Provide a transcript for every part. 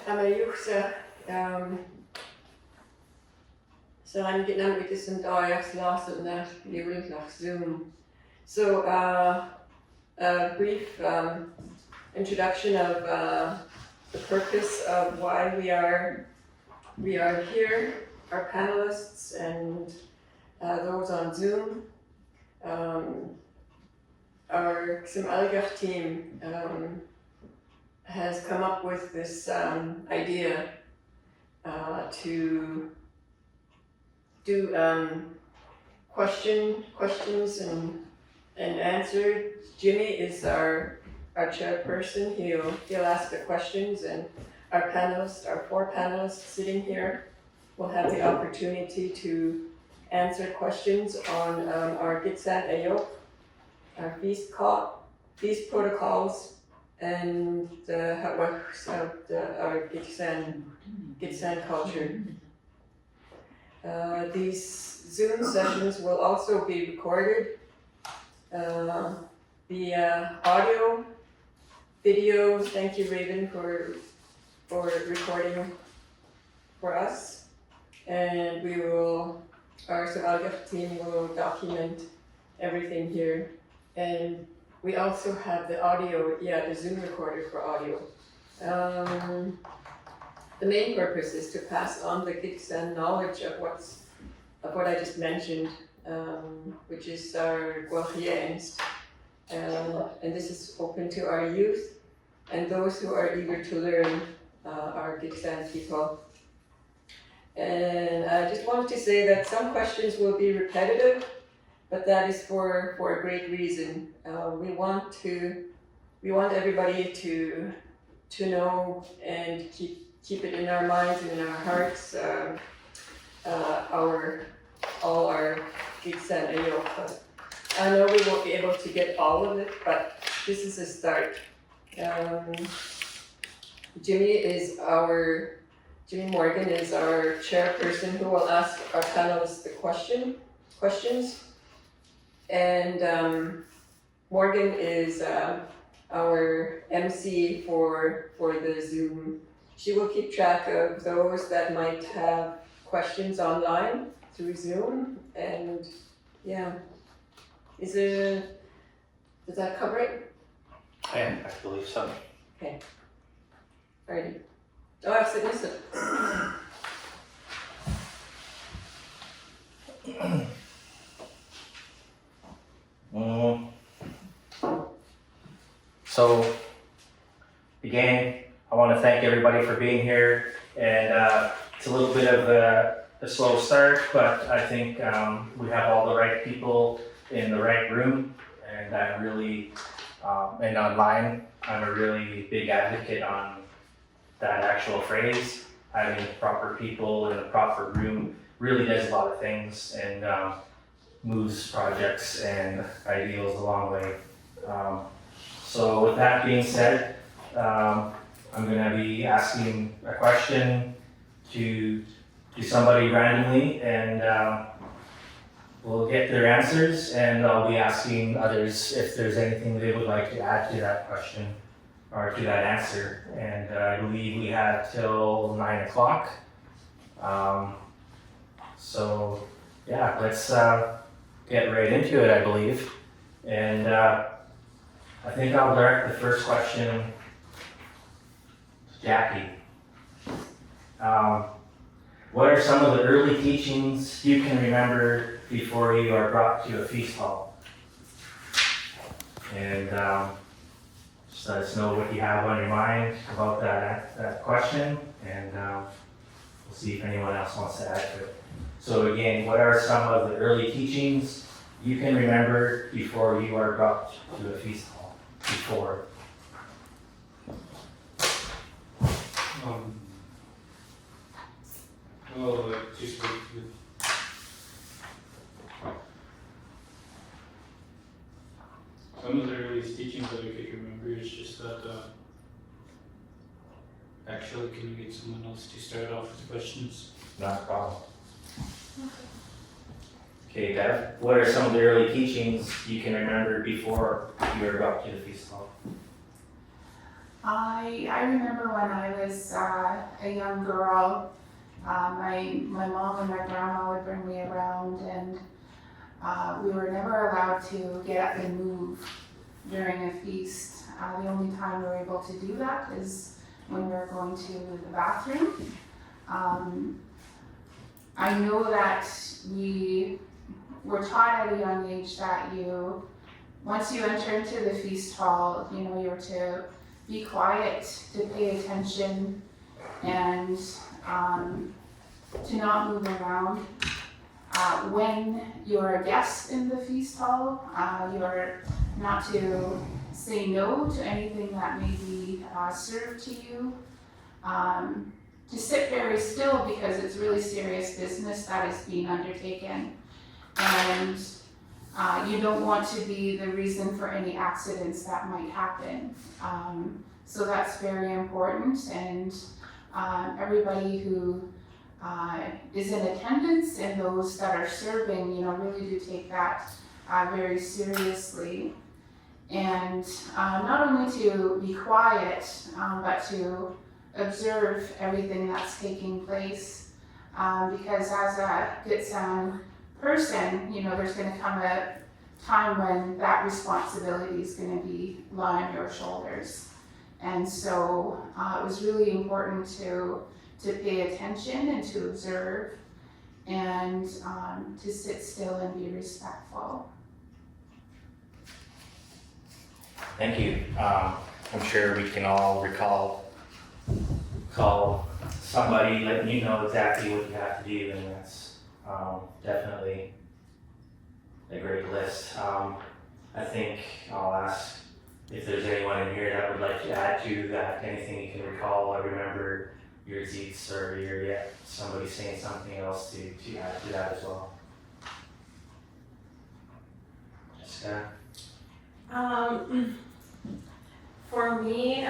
Amajuchsa so I'm getting out with this and diets last and that you will nach Zoom. So a brief introduction of the purpose of why we are here, our panelists and those on Zoom. Our Xim team has come up with this idea to do questions and answers. Jimmy is our chairperson. He'll ask the questions, and our panelists, our 4 panelists sitting here, will have the opportunity to answer questions on our Gitsan Ayok, our feast protocols, and the our Gitsan culture. These Zoom sessions will also be recorded. The audio, video, thank you Ravyn for recording for us. And our Savalgaf team will document everything here. And we also have the audio, the Zoom recorder for audio. The main purpose is to pass on the Gitsan knowledge of what I just mentioned, which is our Gwelx. And this is open to our youth and those who are eager to learn, our Gitsan people. And I just wanted to say that some questions will be repetitive, but that is for a great reason. We want everybody to know and keep it in our minds and in our hearts. All our Gitsan Ayok. I know we won't be able to get all of it, but this is a start. Jimmy Morgan is our chairperson who will ask our panelists the questions. And Morgan is our MC for the Zoom. She will keep track of those that might have questions online through Zoom. And does that cover it? I believe so. Okay. Alrighty. Listen. So, again, I want to thank everybody for being here, and it's a little bit of a slow start, but I think we have all the right people in the right room, and I'm really, and online, I'm a really big advocate on that actual phrase. Having proper people in a proper room really does a lot of things and moves projects and ideals a long way. So with that being said, I'm going to be asking a question to somebody randomly, and we'll get their answers, and I'll be asking others if there's anything they would like to add to that question or to that answer. And I believe we have till 9 o'clock. So yeah, let's get right into it, I believe. And I think I'll direct the first question to Jackie. What are some of the early teachings you can remember before you are brought to a feast hall? And just let us know what you have on your mind about that question, and we'll see if anyone else wants to add to it. So again, what are some of the early teachings you can remember before you are brought to a feast hall? Before. Just some of the earliest teachings that I could remember is just that actually, can you get someone else to start off with questions? Not a problem. Okay, Bev, what are some of the early teachings you can remember before you were brought to the feast hall? I remember when I was a young girl, my mom and my grandma would bring me around, and we were never allowed to get up and move during a feast. The only time we were able to do that is when we were going to the bathroom. I know that we were taught at a young age that once you enter into the feast hall, you're to be quiet, to pay attention, and to not move around. When you're a guest in the feast hall, you're not to say no to anything that may be served to you. To sit very still because it's really serious business that is being undertaken. And you don't want to be the reason for any accidents that might happen. So that's very important, and everybody who is in attendance and those that are serving, really do take that very seriously. And not only to be quiet, but to observe everything that's taking place. Because as a Gitsan person, there's going to come a time when that responsibility is going to be lie on your shoulders. And so it was really important to pay attention and to observe and to sit still and be respectful. Thank you. I'm sure we can all call somebody letting you know exactly what you have to do, and that's definitely a great list. I think I'll ask if there's anyone in here that would like to add to that, anything you can recall or remember your seats, or somebody saying something else to add to that as well. Jessica? For me,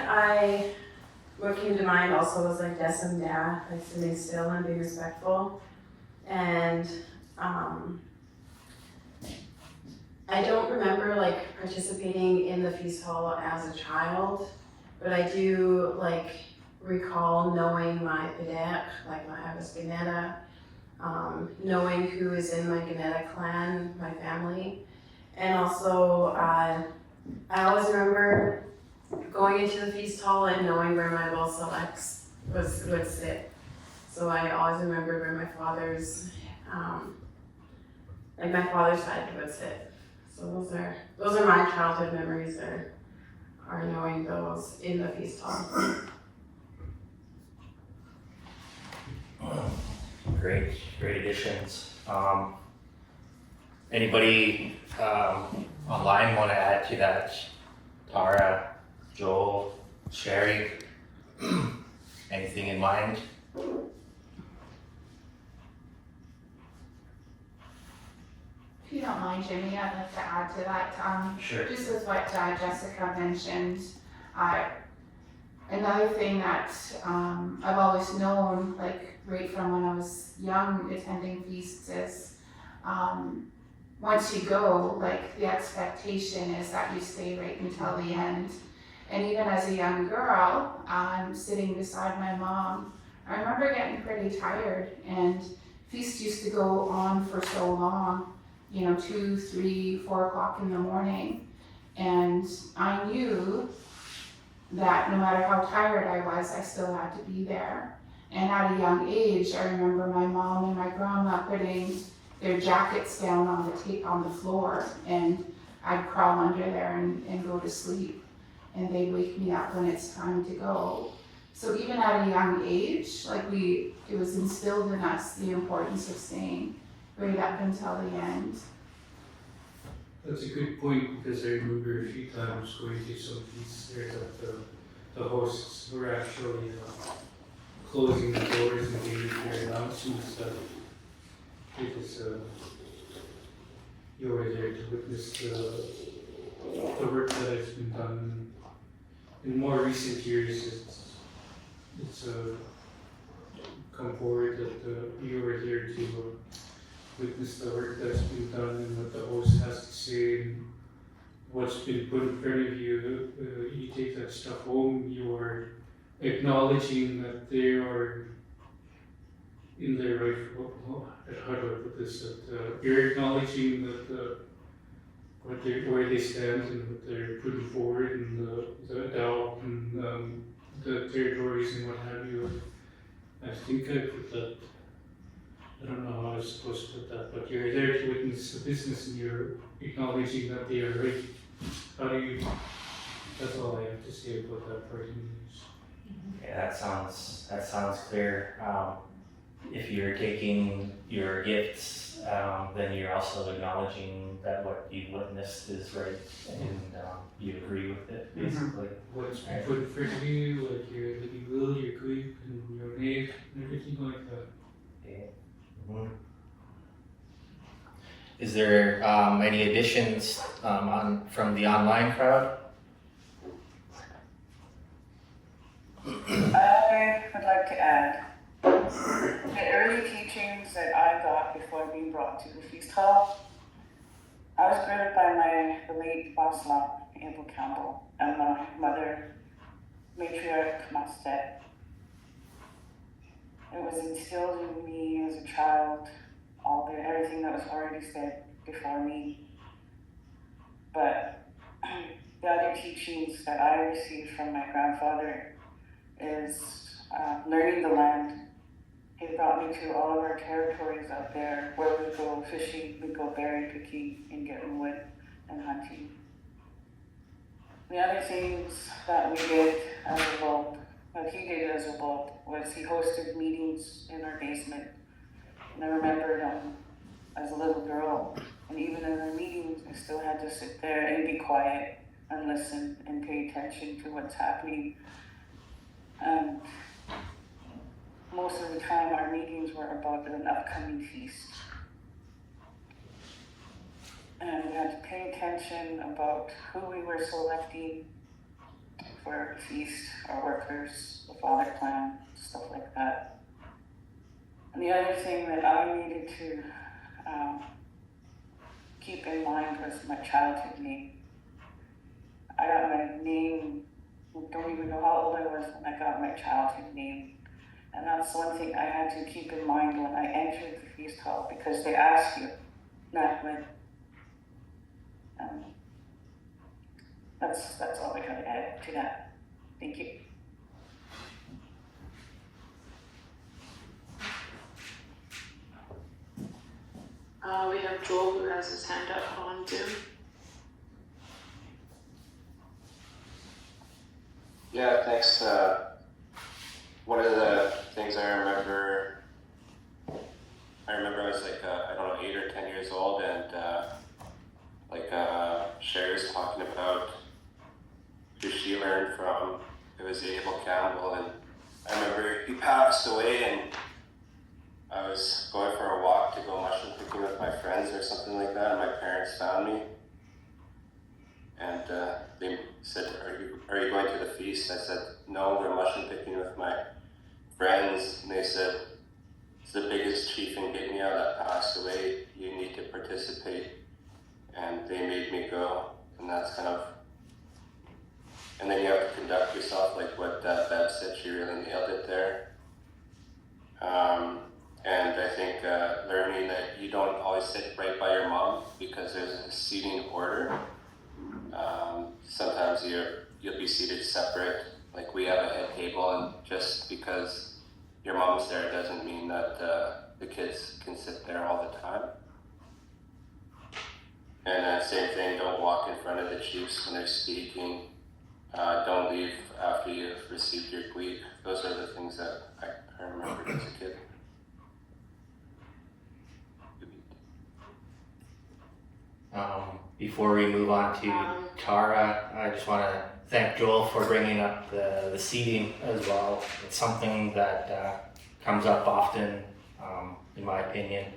what came to mind also was like Desam Da, like sitting still and being respectful. And I don't remember like participating in the feast hall as a child, but I do like recall knowing my Pedek, like I was Ganeta, knowing who is in my Ganeta clan, my family. And also, I always remember going into the feast hall and knowing where my Gwelx would sit. So I always remember where my father's side would sit. So those are my childhood memories, are knowing those in the feast hall. Great additions. Anybody online want to add to that? Tara, Joel, Sherri, anything in mind? If you don't mind, Jimmy, I'd like to add to that. Sure. Just with what Jessica mentioned, another thing that I've always known, like right from when I was young attending feasts, is once you go, like the expectation is that you stay right until the end. And even as a young girl, sitting beside my mom, I remember getting pretty tired, and feasts used to go on for so long, 2, 3, 4 o'clock in the morning. And I knew that no matter how tired I was, I still had to be there. And at a young age, I remember my mom and my grandma putting their jackets down on the floor, and I'd crawl under there and go to sleep. And they'd wake me up when it's time to go. So even at a young age, it was instilled in us the importance of staying right up until the end. That's a good point, because I remember a few times going to some feasts there that the hosts were actually closing the doors and giving their announcements that you were there to witness the work that has been done. In more recent years, it's come forward that you were here to witness the work that's been done and what the host has to say, what's been put in front of you, you take that stuff home, you're acknowledging that they are in their right, how do I put this, that you're acknowledging that where they stand and what they're putting forward and the doubt and the territories and what have you. I think I put that, I don't know how I was supposed to put that, but you're there to witness the business and you're acknowledging that they are right. How do you, that's all I have to say about that part. Yeah, that sounds clear. If you're taking your gifts, then you're also acknowledging that what you witnessed is right, and you agree with it, basically. What's been put in front of you, like your living will, your group, and your name, and everything like that. Okay. Is there any additions from the online crowd? I would like to add the early teachings that I got before being brought to the feast hall. I was greeted by the late Boslop, Abel Campbell, and my mother, matriarch Marsden. It was instilled in me as a child, everything that was already said before me. But the other teachings that I received from my grandfather is learning the land. He brought me to all of our territories out there where we go fishing, we go berry picking and getting wood and hunting. The other things that we did as a adult, what he did as a adult, was he hosted meetings in our basement. And I remembered as a little girl, and even in our meetings, I still had to sit there and be quiet and listen and pay attention to what's happening. And most of the time, our meetings were about an upcoming feast. And we had to pay attention about who we were selecting for our feast, our workers, the father clan, stuff like that. And the other thing that I needed to keep in mind was my childhood name. I got my name, don't even know how old I was when I got my childhood name. And that's one thing I had to keep in mind when I entered the feast hall, because they ask you, not when. That's all I gotta add to that. Thank you. We have Joel who has his hand up on Zoom. Yeah, thanks. One of the things I remember I was like, I don't know, 8 or 10 years old, and Sherri was talking about who she learned from. It was Abel Campbell, and I remember he passed away, and I was going for a walk to go mushroom picking with my friends or something like that, and my parents found me. And they said, are you going to the feast? I said, no, we're mushroom picking with my friends. And they said, it's the biggest chief in Gitmea that passed away. You need to participate. And they made me go. And that's kind of, and then you have to conduct yourself like what Bev said. She really nailed it there. And I think learning that you don't always sit right by your mom because there's a seating order. Sometimes you'll be seated separate. Like we have a head table, and just because your mom's there doesn't mean that the kids can sit there all the time. And same thing, don't walk in front of the chiefs when they're speaking. Don't leave after you've received your gweek. Those are the things that I remembered as a kid. Before we move on to Tara, I just want to thank Joel for bringing up the seating as well. It's something that comes up often, in my opinion,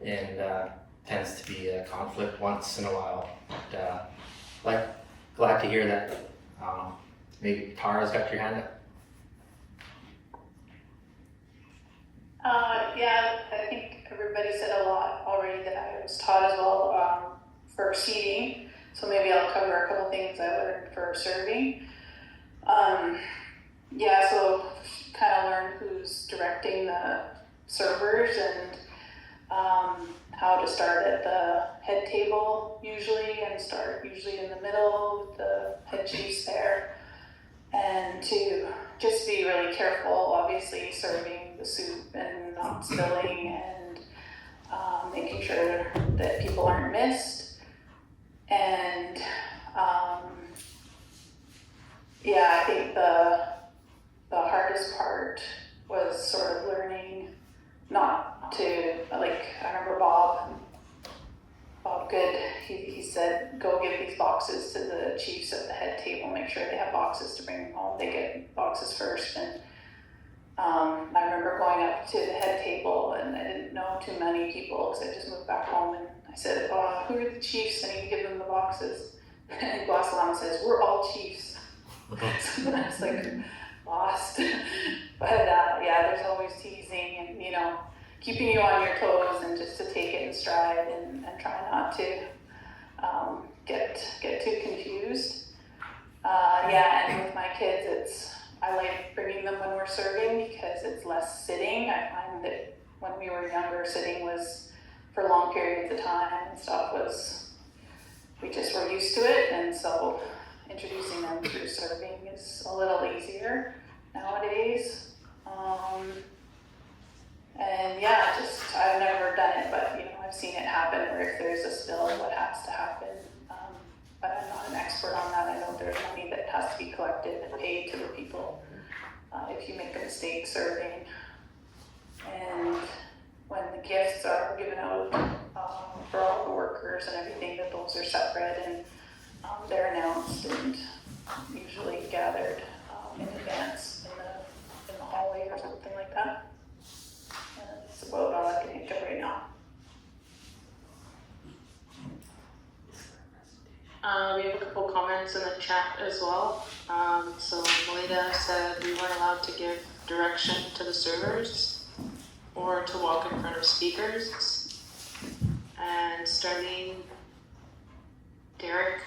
and tends to be a conflict once in a while. But glad to hear that. Maybe Tara's got your hand up. Yeah, I think everybody said a lot already that I was taught as well for seating. So maybe I'll cover a couple things I learned for serving. So kind of learn who's directing the servers and how to start at the head table usually, and start usually in the middle with the head chiefs there, and to just be really careful, obviously serving the soup and not spilling, and making sure that people aren't missed. And I think the hardest part was sort of learning not to, like, I remember Bob Good, he said, go give these boxes to the chiefs at the head table, make sure they have boxes to bring home, they get boxes first. And I remember going up to the head table, and I didn't know too many people because I just moved back home, and I said, who are the chiefs? I need to give them the boxes. And Gwelx says, we're all chiefs. So then I was like, lost. But there's always teasing and, keeping you on your toes, and just to take it in stride and try not to get too confused. And with my kids, I like bringing them when we're serving because it's less sitting. I find that when we were younger, sitting was for long periods of time and stuff we just were used to it, and so introducing them through serving is a little easier nowadays. I've never done it, but I've seen it happen where if there's a spill, what has to happen. But I'm not an expert on that. I know there's money that has to be collected and paid to the people if you make a mistake serving. And when the gifts are given out for all the workers and everything, that those are separate, and they're announced and usually gathered in advance in the hallway or something like that. That's about all I can think of right now. We have a couple comments in the chat as well. So Melita said we weren't allowed to give direction to the servers or to walk in front of speakers. And Starlund, Derek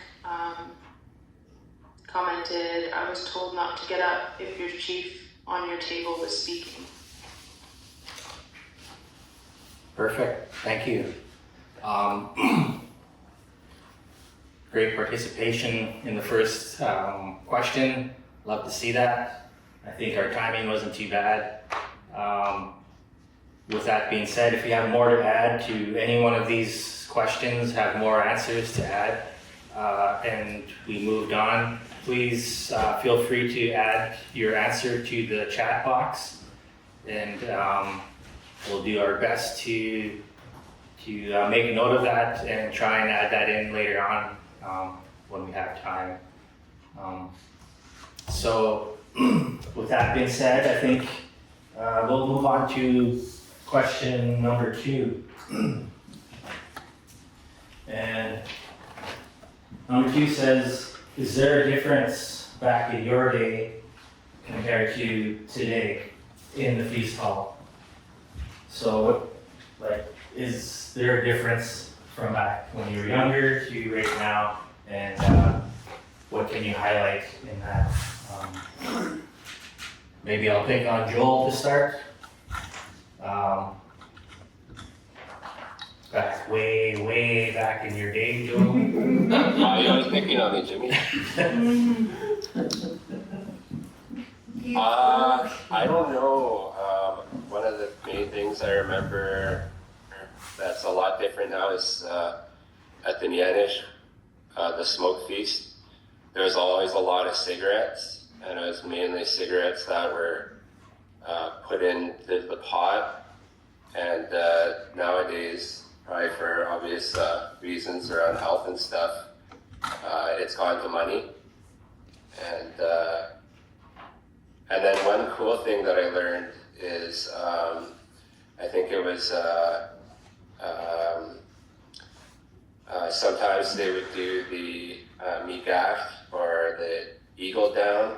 commented, I was told not to get up if your chief on your table was speaking. Perfect, thank you. Great participation in the first question. Love to see that. I think our timing wasn't too bad. With that being said, if you have more to add to any one of these questions, have more answers to add, and we moved on, please feel free to add your answer to the chat box, and we'll do our best to make a note of that and try and add that in later on when we have time. So with that being said, I think we'll move on to question number 2. And number 2 says, is there a difference back in your day compared to today in the feast hall? So, is there a difference from back when you were younger to right now? And what can you highlight in that? Maybe I'll pick on Joel to start. Back way back in your day, Joel. You're always picking on me, Jimmy. I don't know. One of the main things I remember that's a lot different now is at the Nyanish, the smoke feast. There was always a lot of cigarettes, and it was mainly cigarettes that were put into the pot. And nowadays, probably for obvious reasons around health and stuff, it's gone to money. And then one cool thing that I learned is, I think it was, sometimes they would do the migaf or the eagle down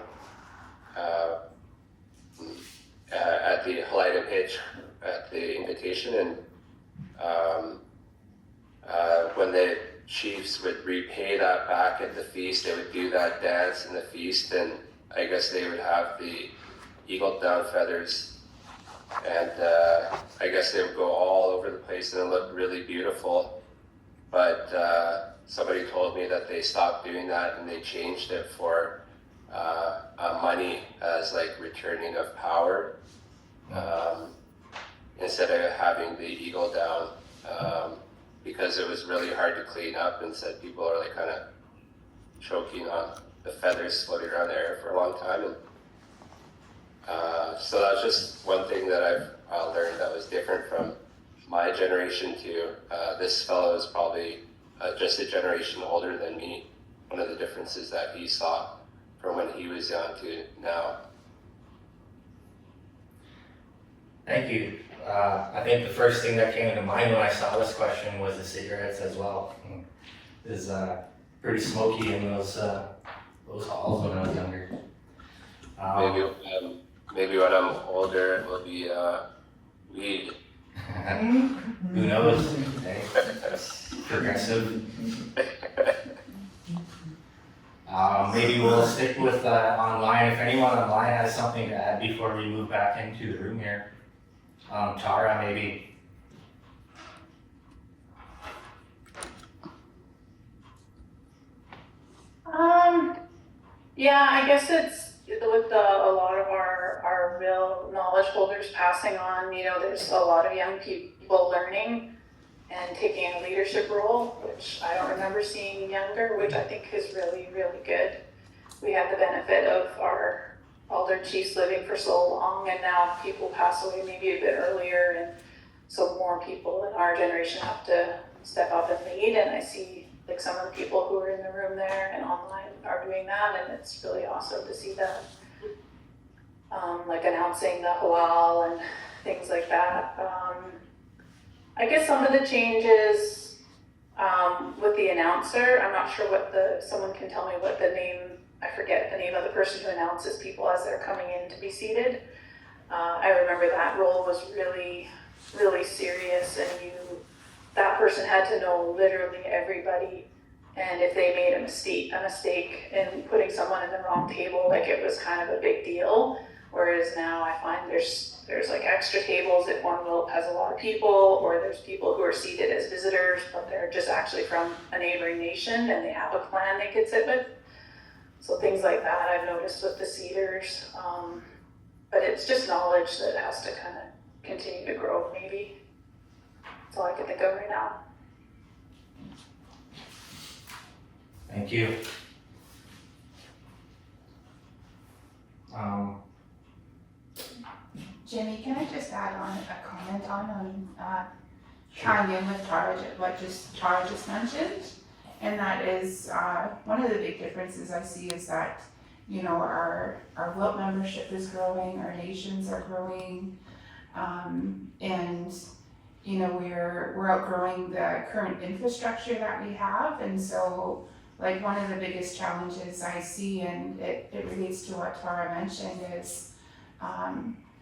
at the Halida pitch at the invitation, and when chiefs would repay that back at the feast. They would do that dance in the feast, and I guess they would have the eagle down feathers, and I guess they would go all over the place, and it looked really beautiful. But somebody told me that they stopped doing that and they changed it for money as like returning of power, instead of having the eagle down, because it was really hard to clean up, and said people are like kind of choking on the feathers floating around the air for a long time. And so that's just one thing that I've learned that was different from my generation to this fellow is probably just a generation older than me. One of the differences that he saw from when he was young to now. Thank you. I think the first thing that came to mind when I saw this question was the cigarettes as well. It was pretty smoky in those halls when I was younger. Maybe when I'm older it will be weed. Who knows? Hey, that's progressive. Maybe we'll stick with online. If anyone online has something to add before we move back into the room here. Tara, maybe. Yeah, I guess it's with a lot of our real knowledge holders passing on, you know, there's a lot of young people learning and taking a leadership role, which I don't remember seeing younger, which I think is really, really good. We had the benefit of our older chiefs living for so long, and now people pass away maybe a bit earlier, and so more people in our generation have to step up and lead, and I see like some of the people who are in the room there and online are doing that, and it's really awesome to see that. Like announcing the halal and things like that. I guess some of the changes with the announcer, I'm not sure what someone can tell me what the name, I forget the name of the person who announces people as they're coming in to be seated. I remember that role was really, really serious, and that person had to know literally everybody, and if they made a mistake in putting someone in the wrong table, like it was kind of a big deal. Whereas now I find there's like extra tables if one will has a lot of people, or there's people who are seated as visitors, but they're just actually from a neighboring nation and they have a clan they could sit with. So things like that I've noticed with the seaters. But it's just knowledge that has to kind of continue to grow, maybe. That's all I can think of right now. Thank you. Jimmy, can I just add on a comment on tying in with Tara, what Tara just mentioned? And that is, one of the big differences I see is that, you know, our WILT membership is growing, our nations are growing, and, you know, we're outgrowing the current infrastructure that we have. And so, like, one of the biggest challenges I see, and it relates to what Tara mentioned, is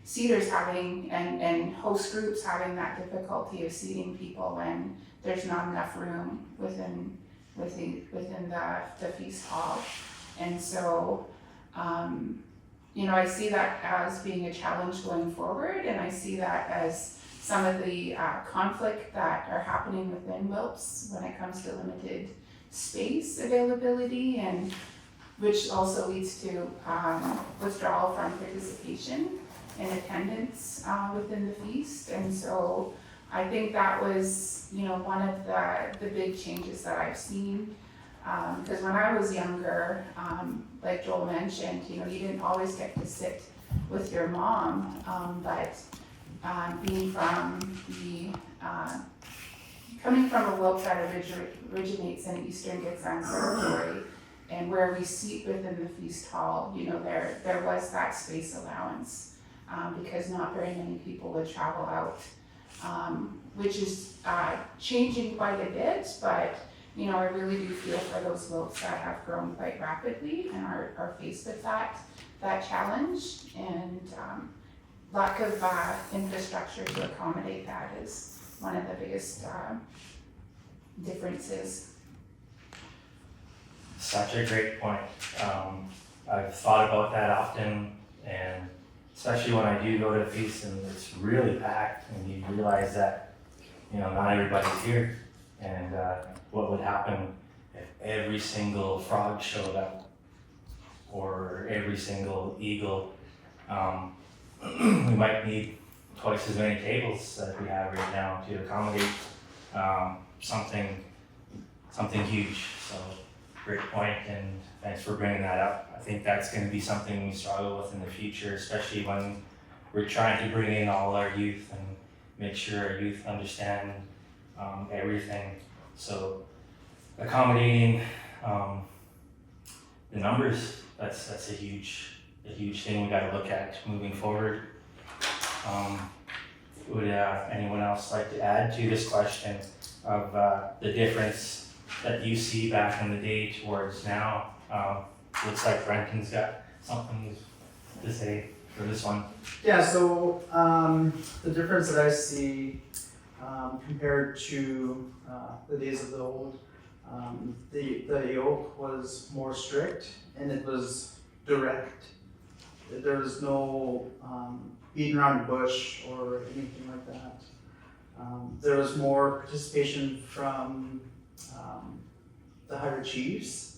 seaters having, and host groups having that difficulty of seating people when there's not enough room within the feast hall. And so, you know, I see that as being a challenge going forward, and I see that as some of the conflict that are happening within WILPs when it comes to limited space availability, and which also leads to withdrawal from participation and attendance within the feast. And so I think that was, you know, one of the big changes that I've seen. Because when I was younger, like Joel mentioned, you know, you didn't always get to sit with your mom, but being coming from a WILP that originates in Eastern Gitxsan territory, and where we seat within the feast hall, you know, there was that space allowance, because not very many people would travel out, which is changing quite a bit, but you know, I really do feel for those WILPs that have grown quite rapidly and are faced with that challenge, and lack of infrastructure to accommodate that is one of the biggest differences. such a great point. I've thought about that often, and especially when I do go to a feast and it's really packed, and you realize that, not everybody's here, and what would happen if every single frog showed up, or every single eagle. We might need twice as many tables that we have right now to accommodate something huge. So great point, and thanks for bringing that up. I think that's going to be something we struggle with in the future, especially when we're trying to bring in all our youth and make sure our youth understand everything. So accommodating the numbers, that's a huge thing we got to look at moving forward. Would anyone else like to add to this question of the difference that you see back in the day towards now? Looks like Brenton's got something to say for this one. Yeah, so the difference that I see compared to the days of the old, the yoke was more strict and it was direct. There was no beating around the bush or anything like that. There was more participation from the higher chiefs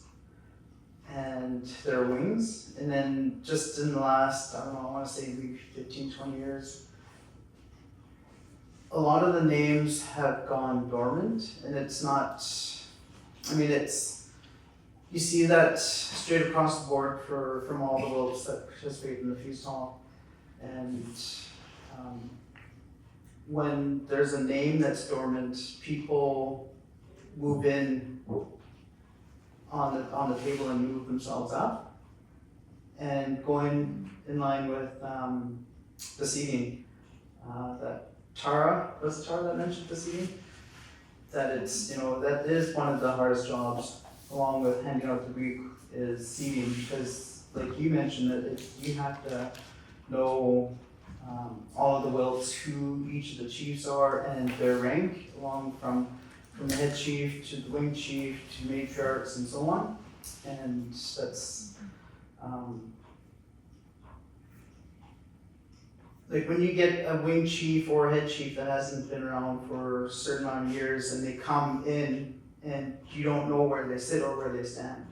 and their wings. And then just in the last, I want to say maybe 15, 20 years, a lot of the names have gone dormant, and it's not, you see that straight across the board from all the wolves that participate in the feast hall. And when there's a name that's dormant, people move in on the table and move themselves up. And going in line with the seating, that Tara, was it Tara that mentioned the seating? That it's, that is one of the hardest jobs, along with handing out the week, is seating, because like you mentioned, that you have to know all of the wilts, who each of the chiefs are and their rank, along from the head chief to the wing chief to matriarchs and so on. And that's like when you get a wing chief or a head chief that hasn't been around for a certain amount of years and they come in and you don't know where they sit or where they stand.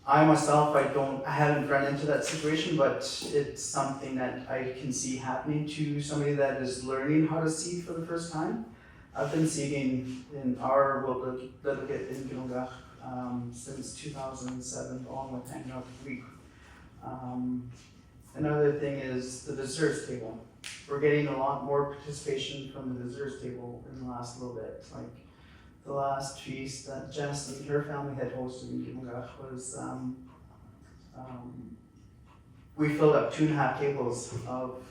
I myself, I haven't run into that situation, but it's something that I can see happening to somebody that is learning how to seat for the first time. I've been seating in our World Delegate in Gwelx since 2007, along with hanging out the week. Another thing is the desserts table. We're getting a lot more participation from the desserts table in the last little bit. Like the last feast that Jess and her family had hosted in Gwelx was, we filled up 2.5 tables of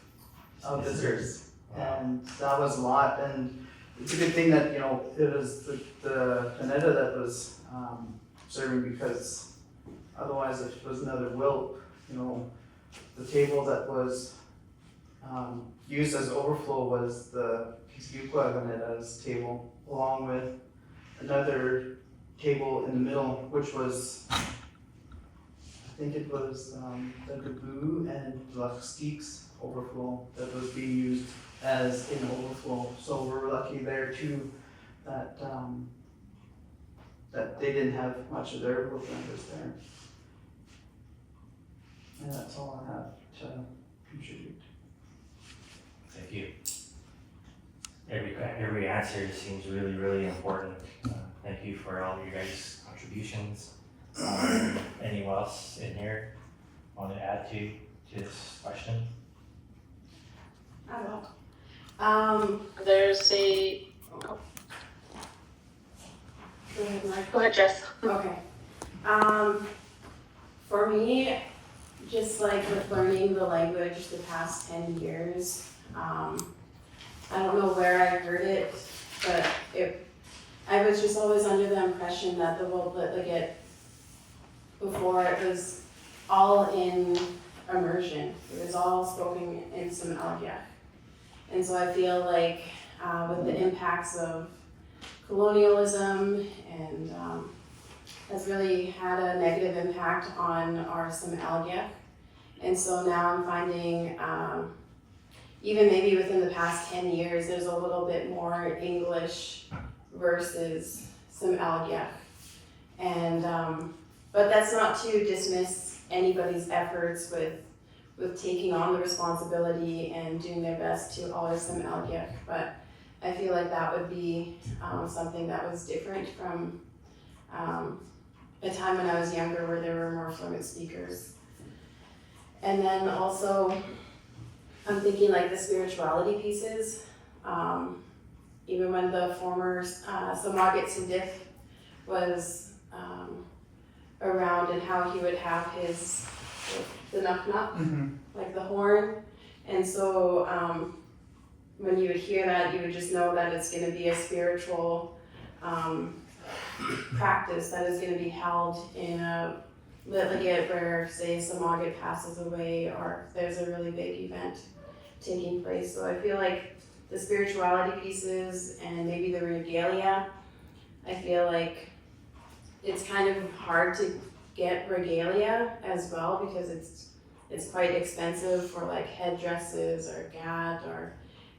desserts. And that was a lot, and it's a good thing that, it was the Panetta that was serving, because otherwise if it was another wilt, the table that was used as overflow was the Kisgukwa Panetta's table, along with another table in the middle, which was, I think it was the Gabu and Lachstik's overflow that was being used as an overflow. So we're lucky there too that that they didn't have much of their group members there. And that's all I have to contribute. Thank you. Every answer seems really, really important. Thank you for all your guys' contributions. Anyone else in here want to add to this question? I will. There's a. Go ahead, Mike. Go ahead, Jess. Okay. For me, just like with learning the language the past 10 years, I don't know where I heard it, but I was just always under the impression that the World Delegate before it was all in immersion. It was all spoken in Somalia. And so I feel like with the impacts of colonialism and has really had a negative impact on our Somalia. And so now I'm finding, even maybe within the past 10 years, there's a little bit more English versus Somalia. And, but that's not to dismiss anybody's efforts with taking on the responsibility and doing their best to honor Somalia. But I feel like that would be something that was different from a time when I was younger where there were more fluent speakers. And then also, I'm thinking like the spirituality pieces. Even when the former Samagat Sindif was around, and how he would have his, the nak-nak, like the horn. And so when you would hear that, you would just know that it's going to be a spiritual practice that is going to be held in a litigate where, say, Samagat passes away or there's a really big event taking place. So I feel like the spirituality pieces and maybe the regalia, I feel like it's kind of hard to get regalia as well because it's quite expensive for like headdresses or gad or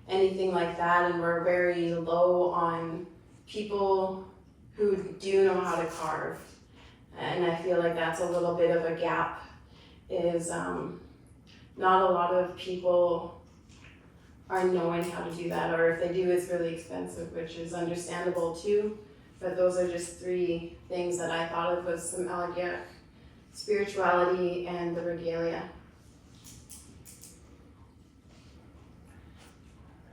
anything like that, and we're very low on people who do know how to carve. And I feel like that's a little bit of a gap, is not a lot of people are knowing how to do that, or if they do, it's really expensive, which is understandable too. But those are just three things that I thought of was some Alagyak, spirituality, and the regalia.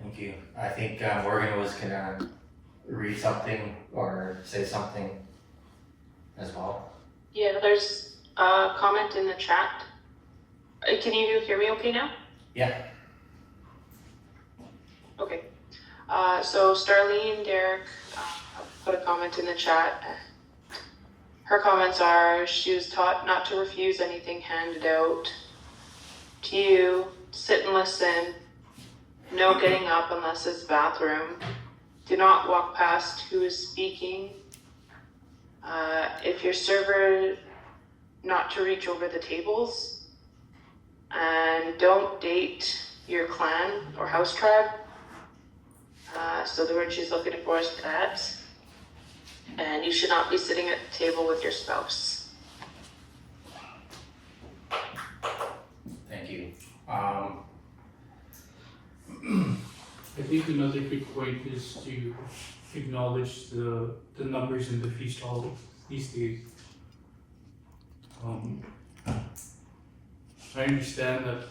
Thank you. I think Morgan was gonna read something or say something as well. Yeah, there's a comment in the chat. Can you hear me okay now? Yeah. Okay. So Starlund Derek put a comment in the chat. Her comments are, she was taught not to refuse anything handed out to you, sit and listen, no getting up unless it's bathroom, do not walk past who is speaking, if your server, not to reach over the tables, and don't date your clan or house tribe. So the word she's looking for is that. And you should not be sitting at the table with your spouse. Thank you. I think another big point is to acknowledge the numbers in the feast hall these days. I understand that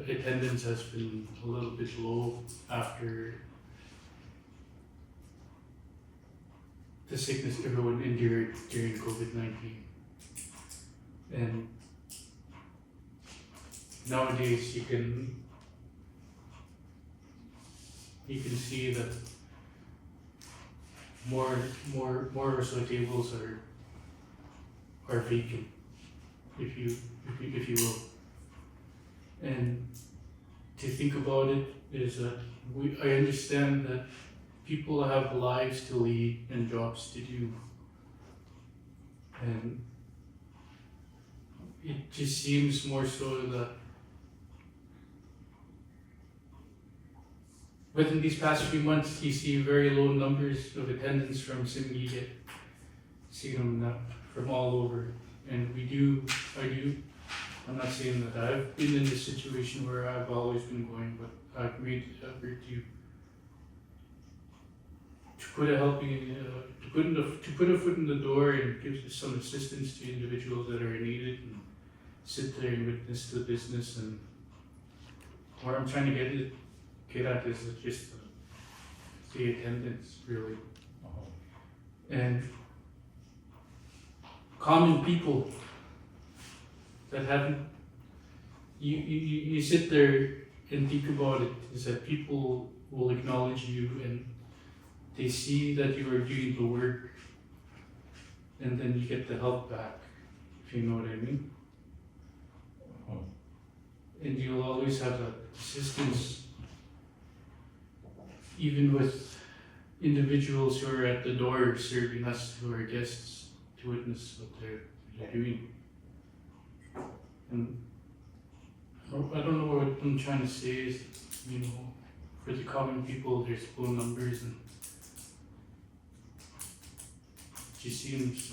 the attendance has been a little bit low after the sickness everyone endured during COVID-19. And nowadays you can see that more or so tables are vacant, if you will. And to think about it is that I understand that people have lives to lead and jobs to do. And it just seems more so that within these past few months, you see very low numbers of attendance from Simgigit, see them from all over. And I'm not saying that I've been in this situation where I've always been going, but I've made the effort to put a helping, to put a foot in the door and give some assistance to individuals that are needed, and sit there and witness the business. And what I'm trying to get at is just the attendance, really. And common people that haven't, you sit there and think about it, is that people will acknowledge you and they see that you are doing the work, and then you get the help back, if you know what I mean. And you'll always have that assistance, even with individuals who are at the door serving us who are guests to witness what they're doing. And I don't know what I'm trying to say is, for the common people, there's low numbers, and it just seems,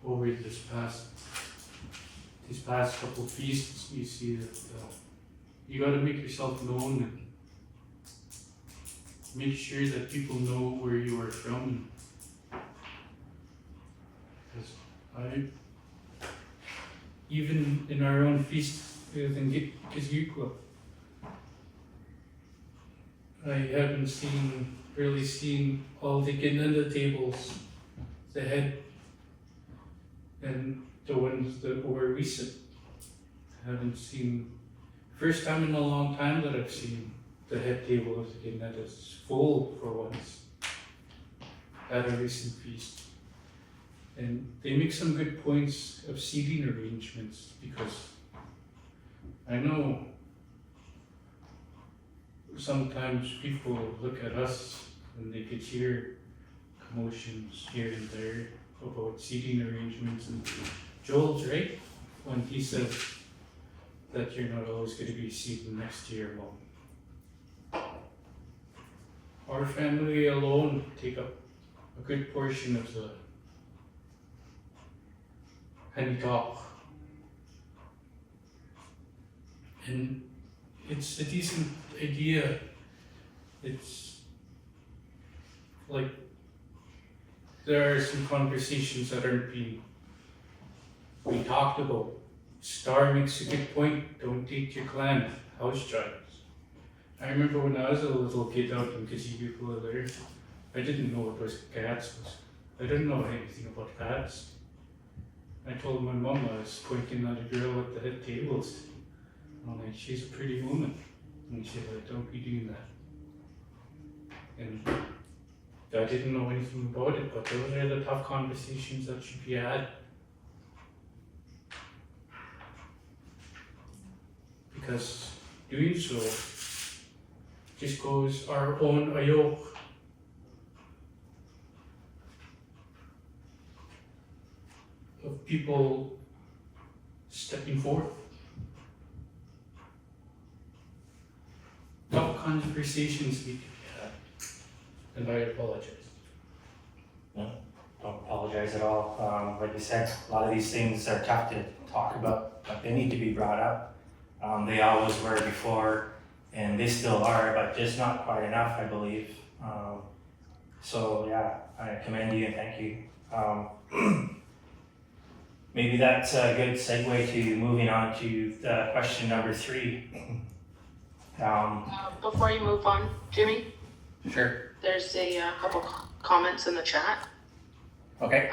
over these past couple feasts, you see that you got to make yourself known and make sure that people know where you are from. Because even in our own feast within Gizukwa, I haven't really seen all the Ginenda tables, the head, and the ones that were recent. I haven't seen, first time in a long time that I've seen the head table of the Ginendas full for once at a recent feast. And they make some good points of seating arrangements, because I know sometimes people look at us and they could hear commotions here and there about seating arrangements, and Joel's right when he says that you're not always going to be seated next to your mom. Our family alone take up a good portion of the Hanitop. And it's a decent idea. It's like there are some conversations that aren't being talked about. Star makes a good point, don't take your clan house drives. I remember when I was a little kid out in Kizikula there, I didn't know what those cats was. I didn't know anything about cats. I told my mom I was pointing at a girl at the head tables. I'm like, she's a pretty woman. And she's like, don't be doing that. And I didn't know anything about it, but those are the tough conversations that should be had. Because doing so just goes our own ayok. Of people stepping forth. Tough conversations need to be had, and I apologize. No, don't apologize at all. Like you said, a lot of these things are tough to talk about, but they need to be brought up. They always were before, and they still are, but just not quite enough, I believe. So yeah, I commend you and thank you. Maybe that's a good segue to moving on to question number 3. Before you move on, Jimmy, Sure. there's a couple comments in the chat. Okay.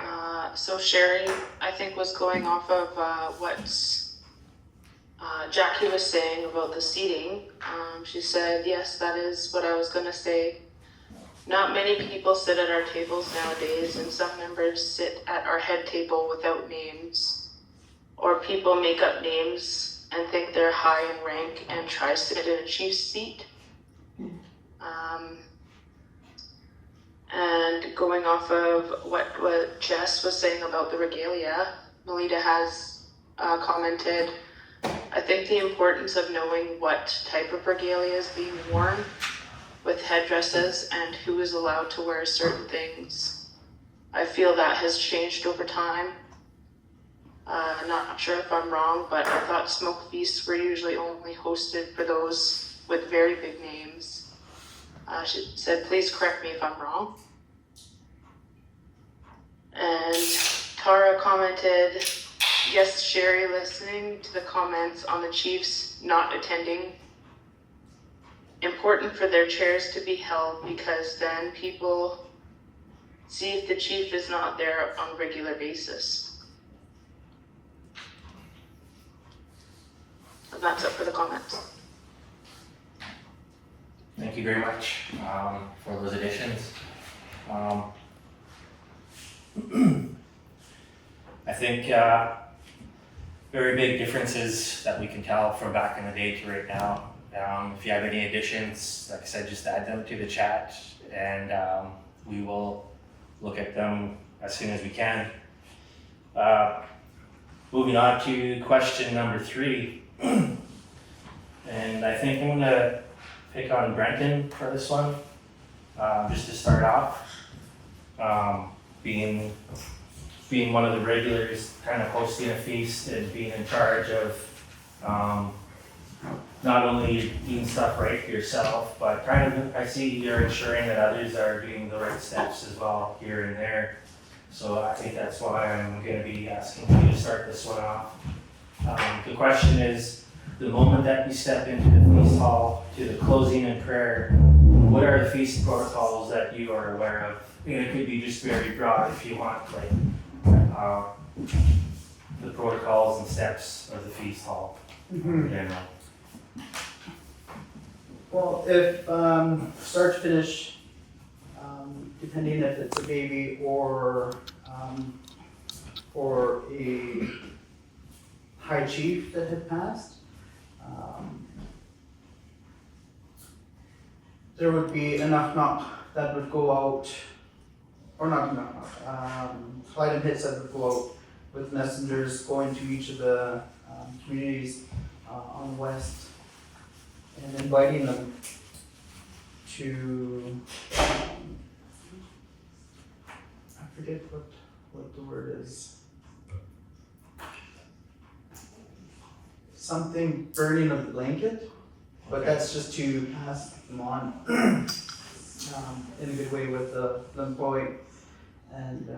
So Sherri, I think, was going off of what Jackie was saying about the seating. She said, yes, that is what I was going to say. Not many people sit at our tables nowadays, and some members sit at our head table without names. Or people make up names and think they're high in rank and try to sit in a chief's seat. And going off of what Jess was saying about the regalia, Melita has commented, I think the importance of knowing what type of regalia is being worn with headdresses and who is allowed to wear certain things. I feel that has changed over time. Not sure if I'm wrong, but I thought smoke feasts were usually only hosted for those with very big names. She said, please correct me if I'm wrong. And Tara commented, yes, Sherri, listening to the comments on the Chiefs not attending. Important for their chairs to be held, because then people see if the chief is not there on a regular basis. And that's up for the comments. Thank you very much for those additions. I think very big differences that we can tell from back in the day to right now. If you have any additions, like I said, just add them to the chat. and we will look at them as soon as we can. Moving on to question number 3. And I think I'm gonna pick on Brenton for this one, just to start off. Being one of the regulars, kind of hosting a feast and being in charge of not only eating stuff right for yourself, but kind of, I see you're ensuring that others are doing the right steps as well here and there. So I think that's why I'm going to be asking you to start this one off. The question is, the moment that you step into the feast hall to the closing and prayer, what are the feast protocols that you are aware of? And it could be just very broad if you want, like the protocols and steps of the feast hall in general. Well, if start to finish, depending if it's a baby or a high chief that had passed, there would be enough knock that would go out, or not enough knock, slide and hits that would go out with messengers going to each of the communities on the west and inviting them to, I forget what the word is. Something burning of the blanket, but that's just to pass them on in a good way with the employee. And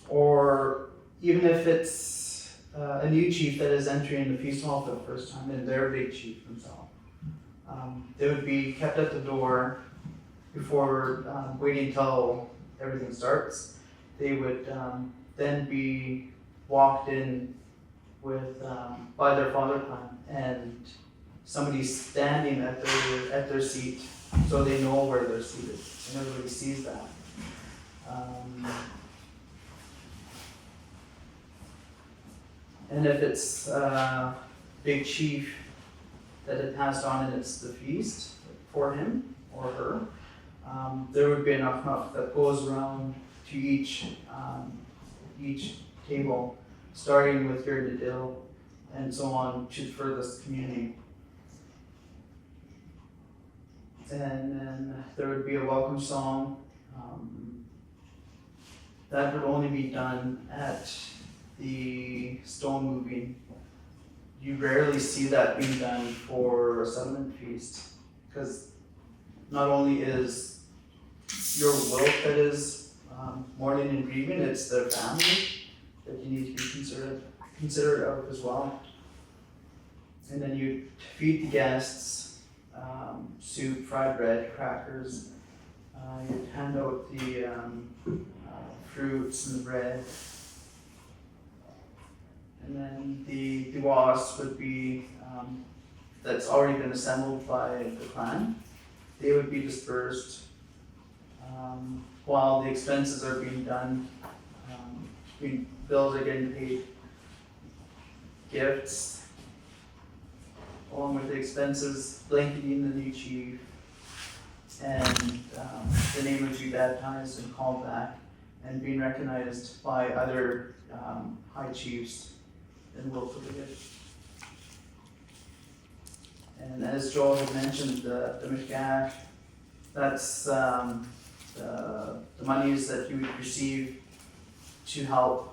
or even if it's a new chief that is entering the feast hall for the first time and they're a big chief themselves, they would be kept at the door before waiting until everything starts. They would then be walked in with by their father clan and somebody standing at their seat so they know where they're seated and everybody sees that. And if it's big chief that had passed on and it's the feast for him or her, there would be enough that goes around to each table, starting with your Dill and so on to the furthest community. And then there would be a welcome song. That would only be done at the stone moving. You rarely see that being done for a settlement feast, because not only is your wealth that is mourning and grieving, it's their family that you need to be considerate of as well. And then you feed the guests soup, fried bread, crackers. You'd hand out the fruits and the bread. And then the Gwelx would be, that's already been assembled by the clan. They would be dispersed while the expenses are being done. Bills are getting paid. Gifts, along with the expenses, blanketing the new chief, and the name would be baptized and called back, and being recognized by other high chiefs in Wilfrid. And as Joel had mentioned, the Mishgash, that's the monies that you would receive to help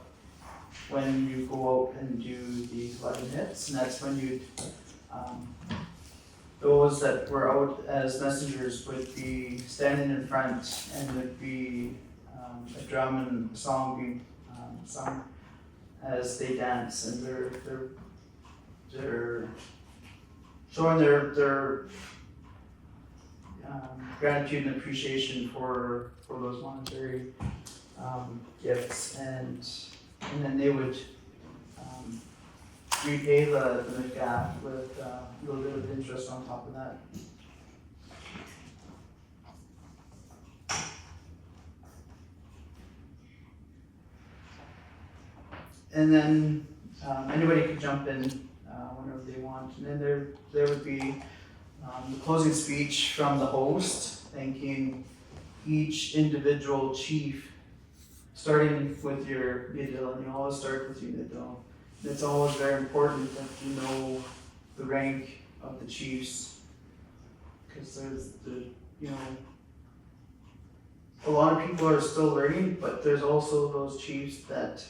when you go out and do the 11 hits, and that's when you'd those that were out as messengers would be standing in front, and there'd be a drum and a song being sung as they dance, and they're showing their gratitude and appreciation for those monetary gifts, and then they would repay the Mishgash with a little bit of interest on top of that. And then anybody could jump in whenever they want. And then there would be the closing speech from the host, thanking each individual chief, starting with your middle, and you always start with your middle. It's always very important that you know the rank of the chiefs, because there's a lot of people are still learning, but there's also those chiefs that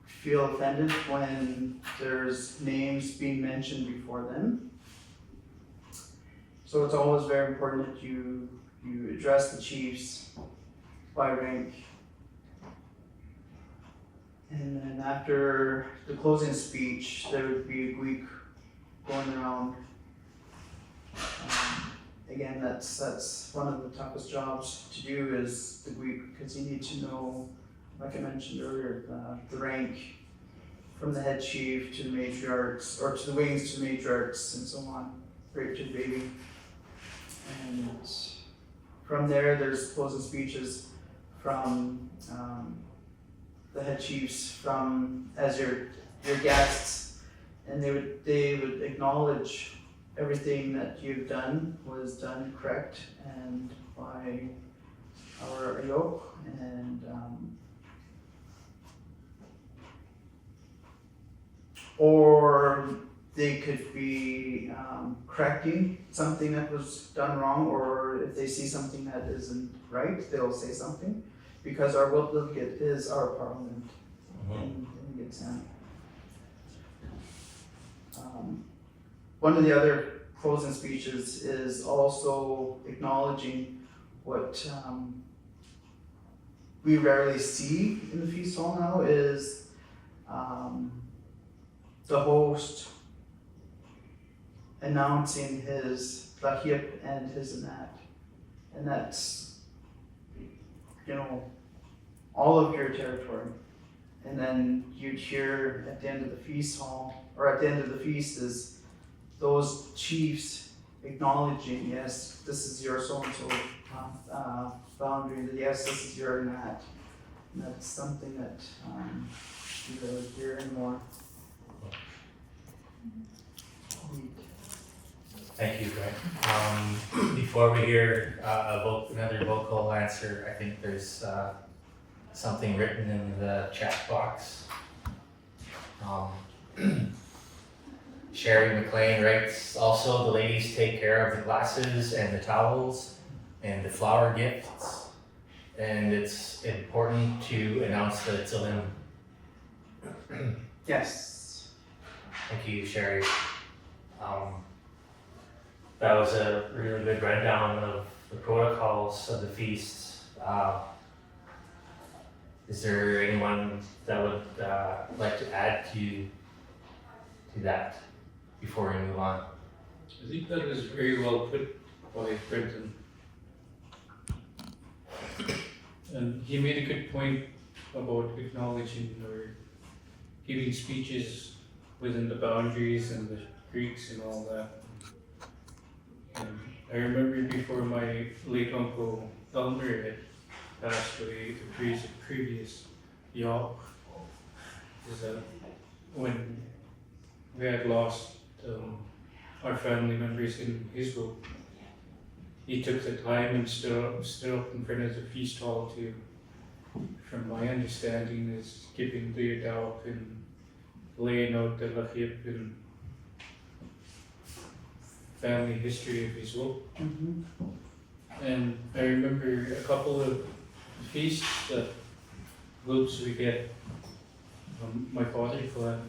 feel offended when there's names being mentioned before them. So it's always very important that you address the chiefs by rank. And then after the closing speech, there would be a Gwelx going around. Again, that's one of the toughest jobs to do is the Gwelx, because you need to know, like I mentioned earlier, the rank from the head chief to the matriarchs, or to the wings to the matriarchs, and so on, right to the baby. And from there, there's closing speeches from the head chiefs, as your guests, and they would acknowledge everything that you've done was done correct and by our ayok, and or they could be correcting something that was done wrong, or if they see something that isn't right, they'll say something, because our Wilpilgit is our parliament in Gitxsan. One of the other closing speeches is also acknowledging what we rarely see in the feast hall now is the host announcing his lahip and his anat. And that's, all of your territory. And then you'd hear at the end of the feast hall, or at the end of the feast, is those chiefs acknowledging, yes, this is your so-and-so boundary, yes, this is your anat. And that's something that you really hear anymore. Thank you, Greg. Before we hear another vocal answer, I think there's something written in the chat box. Sherri Mclean writes, also the ladies take care of the glasses and the towels and the flower gifts, and it's important to announce that it's a limb. Yes. Thank you, Sherri. That was a really good rundown of the protocols of the feast. Is there anyone that would like to add to that before we move on? I think that is very well put by Brenton. And he made a good point about acknowledging or giving speeches within the boundaries and the Greeks and all that. And I remember before my late uncle Elmer had passed away, the previous Yawk, is that when we had lost our family members in his group, he took the time and stood up in front of the feast hall to, from my understanding, is giving the adawk and laying out the lahip and family history of his work. Mm-hmm. And I remember a couple of feasts that groups we get my father clan,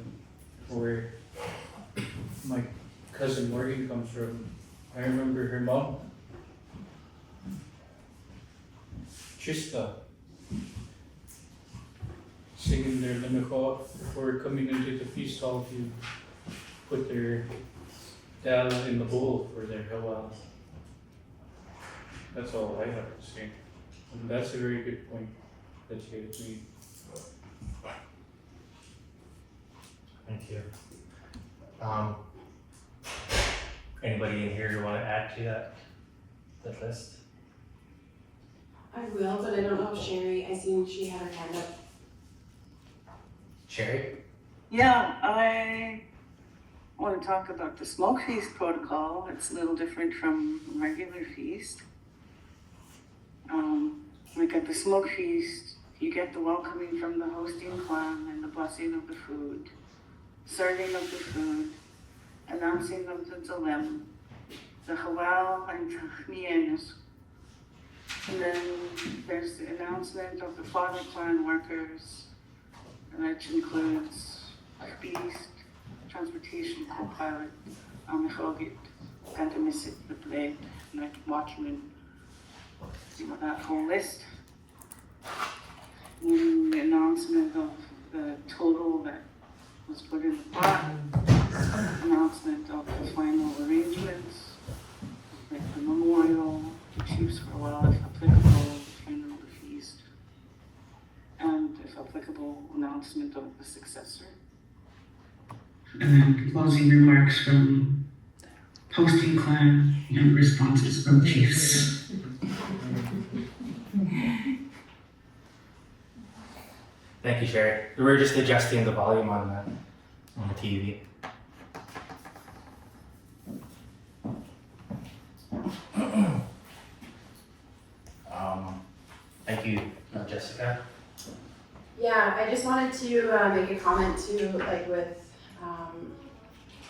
where my cousin Morgan comes from. I remember her mom, Trista, singing their limikot before coming into the feast hall to put their dal in the bowl for their hawal. That's all I have to say. And that's a very good point that you had made. Thank you. Anybody in here want to add to that list? I will, but I don't know if Sherri, I seen she had her hand up. Sherri? Yeah, I want to talk about the smoke feast protocol. It's a little different from a regular feast. Like at the smoke feast, you get the welcoming from the hosting clan and the blessing of the food, serving of the food, announcing of the Zalem, the Hawal and Tahmiyans. And then there's the announcement of the father clan workers, which includes a feast, transportation, co-pilot, Amechogit, Kantamisic, the blade, night watchman, that whole list. And the announcement of the total that was put in the pot, announcement of the final arrangements, like the memorial, the chief's farewell, if applicable, the funeral, the feast, and if applicable, announcement of the successor. And then closing remarks from hosting clan and responses from chiefs. Thank you, Sherri. We were just adjusting the volume on the TV. Thank you, Jessica. Yeah, I just wanted to make a comment too, like with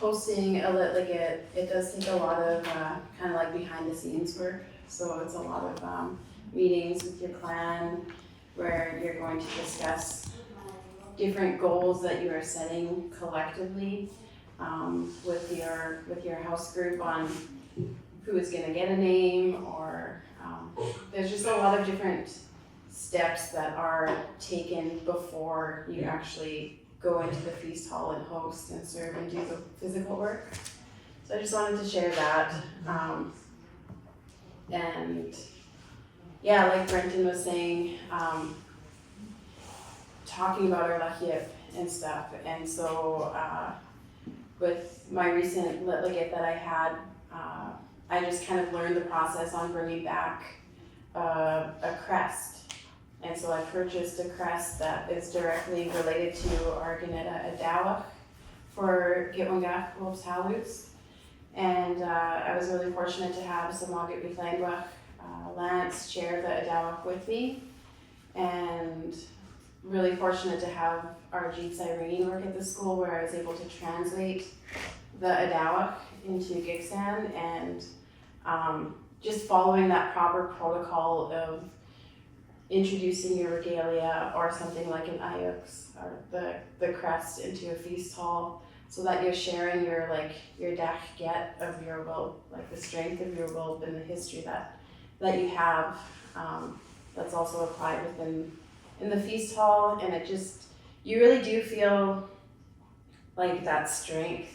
hosting a lit ligate, it does take a lot of kind of like behind the scenes work. So it's a lot of meetings with your clan where you're going to discuss different goals that you are setting collectively with your house group on who is going to get a name, or there's just a lot of different steps that are taken before you actually go into the feast hall and host and serve and do the physical work. So I just wanted to share that. And yeah, like Brenton was saying, talking about our Lachiev and stuff. And so with my recent lit ligate that I had, I just kind of learned the process on bringing back a crest. And so I purchased a crest that is directly related to our Ganeta Adawak for Gitwangach Wolf's Halus. And I was really fortunate to have Samagit Biflangwach, Lance, chair the Adawak with me. And really fortunate to have Arjit Cyrene work at the school where I was able to translate the Adawak into Gigsan, and just following that proper protocol of introducing your regalia or something like an ayux or the crest into a feast hall, so that you're sharing your dach get of your will, like the strength of your will and the history that you have, that's also applied in the feast hall. And it just, you really do feel like that strength.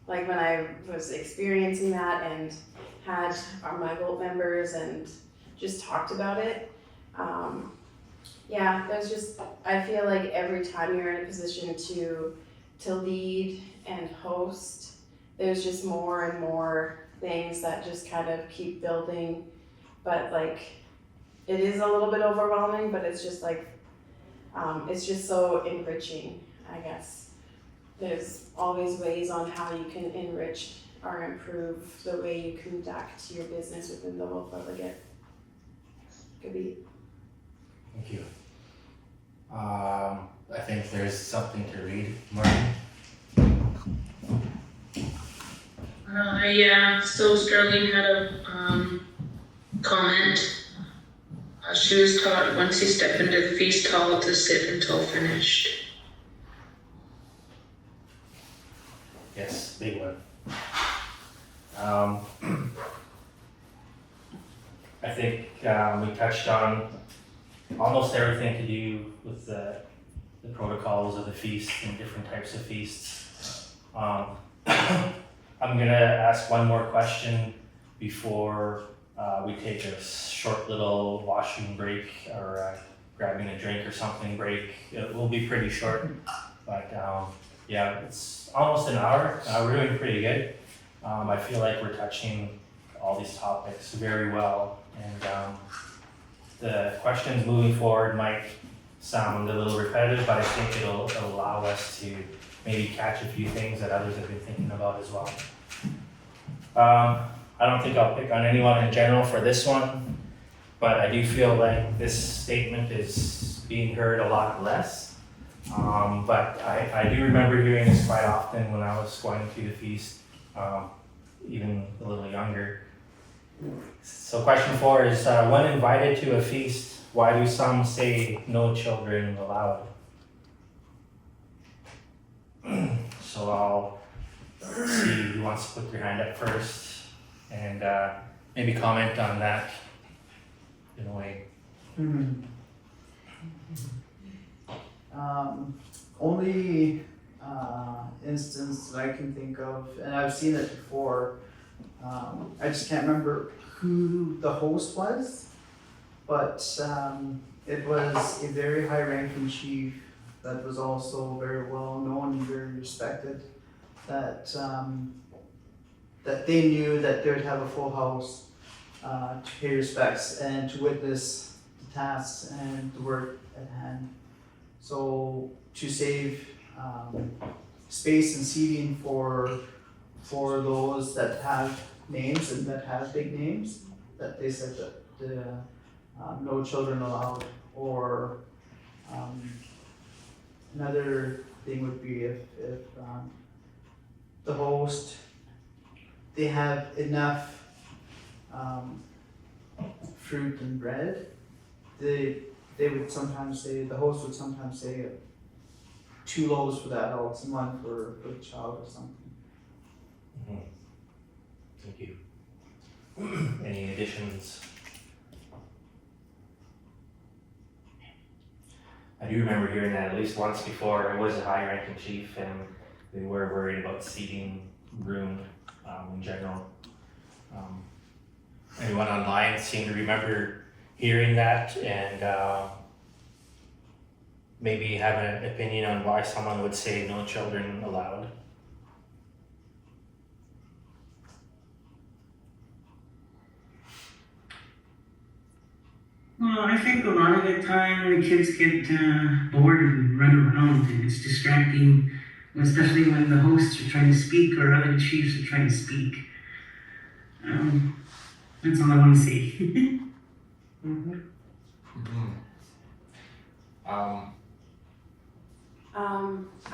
Like when I was experiencing that and had my Volt members and just talked about it, yeah, there's just, I feel like every time you're in a position to lead and host, there's just more and more things that just kind of keep building. But like, it is a little bit overwhelming, but it's just like, it's just so enriching, I guess. There's always ways on how you can enrich or improve the way you conduct your business within the Wolf Ligate. Could be. Thank you. I think there's something to read, Marsden. Yeah, so Starlund had a comment. She was taught once you step into the feast hall to sit until finished. Yes, big one. I think we touched on almost everything to do with the protocols of the feast and different types of feasts. I'm gonna ask one more question before we take a short little washroom break or grabbing a drink or something break. It will be pretty short, but yeah, it's almost an hour. We're doing pretty good. I feel like we're touching all these topics very well, and the questions moving forward might sound a little repetitive, but I think it'll allow us to maybe catch a few things that others have been thinking about as well. I don't think I'll pick on anyone in general for this one, but I do feel like this statement is being heard a lot less. But I do remember hearing this quite often when I was going to the feast, even a little younger. So question 4 is, when invited to a feast, why do some say no children allowed? So I'll see who wants to put their hand up first and maybe comment on that in a way. Only instance that I can think of, and I've seen it before, I just can't remember who the host was, but it was a very high-ranking chief that was also very well known and very respected, that that they knew that they would have a full house to pay respects and to witness the tasks and the work at hand. So to save space and seating for those that have names and that have big names, that they said that the no children allowed. Or another thing would be if the host, they have enough fruit and bread, they would sometimes say, the host would sometimes say 2 loaves for the adults and 1 for the child or something. Thank you. Any additions? I do remember hearing that at least once before. I was a high-ranking chief, and they were worried about seating room in general. Anyone online seem to remember hearing that and maybe have an opinion on why someone would say no children allowed? Well, I think a lot of the time the kids get bored and run around, and it's distracting, especially when the hosts are trying to speak or other chiefs are trying to speak. That's all I want to say.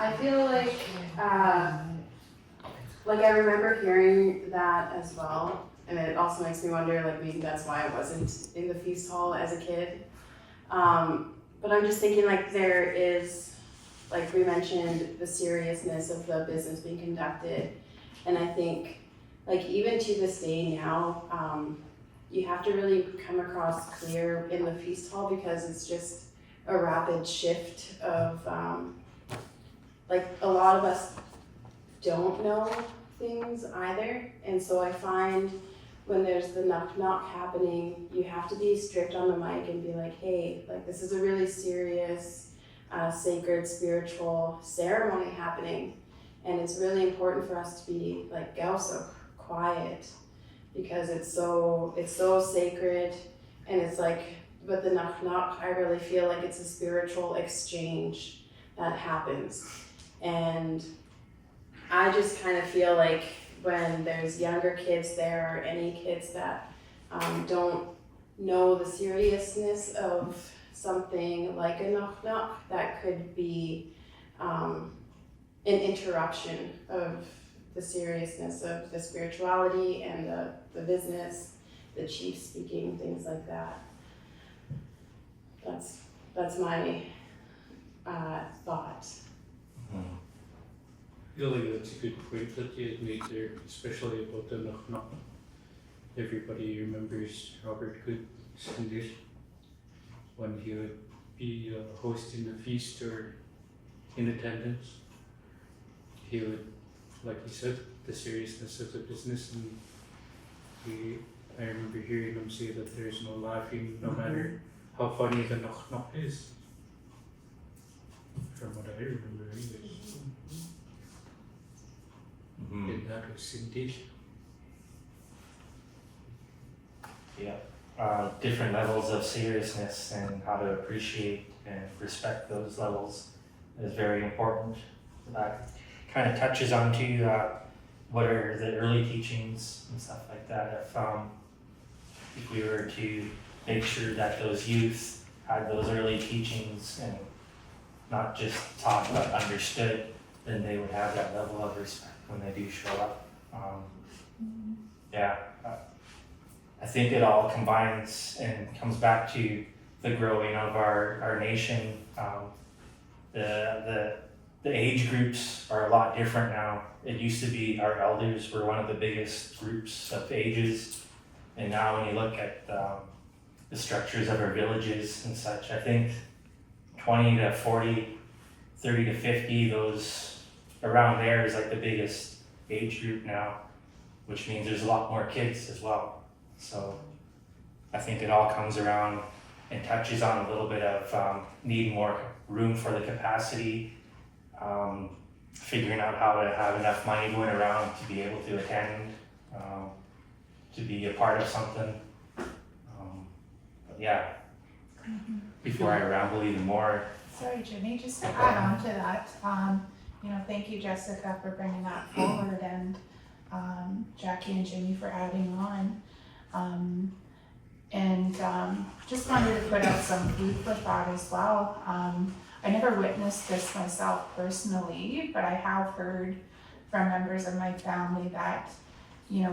I feel like I remember hearing that as well, and it also makes me wonder, like, maybe that's why I wasn't in the feast hall as a kid. But I'm just thinking, like, there is, like we mentioned, the seriousness of the business being conducted, and I think, like, even to this day now, you have to really come across clear in the feast hall, because it's just a rapid shift of, like, a lot of us don't know things either, and so I find when there's the knock happening, you have to be strict on the mic and be like, hey, like, this is a really serious, sacred, spiritual ceremony happening, and it's really important for us to be, like, Gwelx, quiet, because it's so sacred, and it's like, with the knock, I really feel like it's a spiritual exchange that happens. And I just kind of feel like when there's younger kids there, or any kids that don't know the seriousness of something like a knock, that could be an interruption of the seriousness of the spirituality and the business, the chief speaking, things like that. That's my thought. I feel like that's a good point that you had made there, especially about the knock. Everybody remembers Robert Good Sunday when he would be hosting the feast or in attendance. He would, like he said, the seriousness of the business, and I remember hearing him say that there's no laughing, no matter how funny the knock is. From what I remember, anyways. And that was indeed. Yeah. different levels of seriousness and how to appreciate and respect those levels is very important. That kind of touches onto what are the early teachings and stuff like that. If we were to make sure that those youth had those early teachings and not just taught but understood, then they would have that level of respect when they do show up. I think it all combines and comes back to the growing of our nation. The age groups are a lot different now. It used to be our elders were one of the biggest groups of ages, and now when you look at the structures of our villages and such, I think 20 to 40, 30 to 50, those around there is like the biggest age group now, which means there's a lot more kids as well. So I think it all comes around and touches on a little bit of needing more room for the capacity, figuring out how to have enough money going around to be able to attend, to be a part of something. Before I ramble even more. Sorry, Jimmy, just to add on to that, thank you, Jessica, for bringing that forward, and Jackie and Jimmy for adding on. Just wanted to put out some food for thought as well. I never witnessed this myself personally, but I have heard from members of my family that,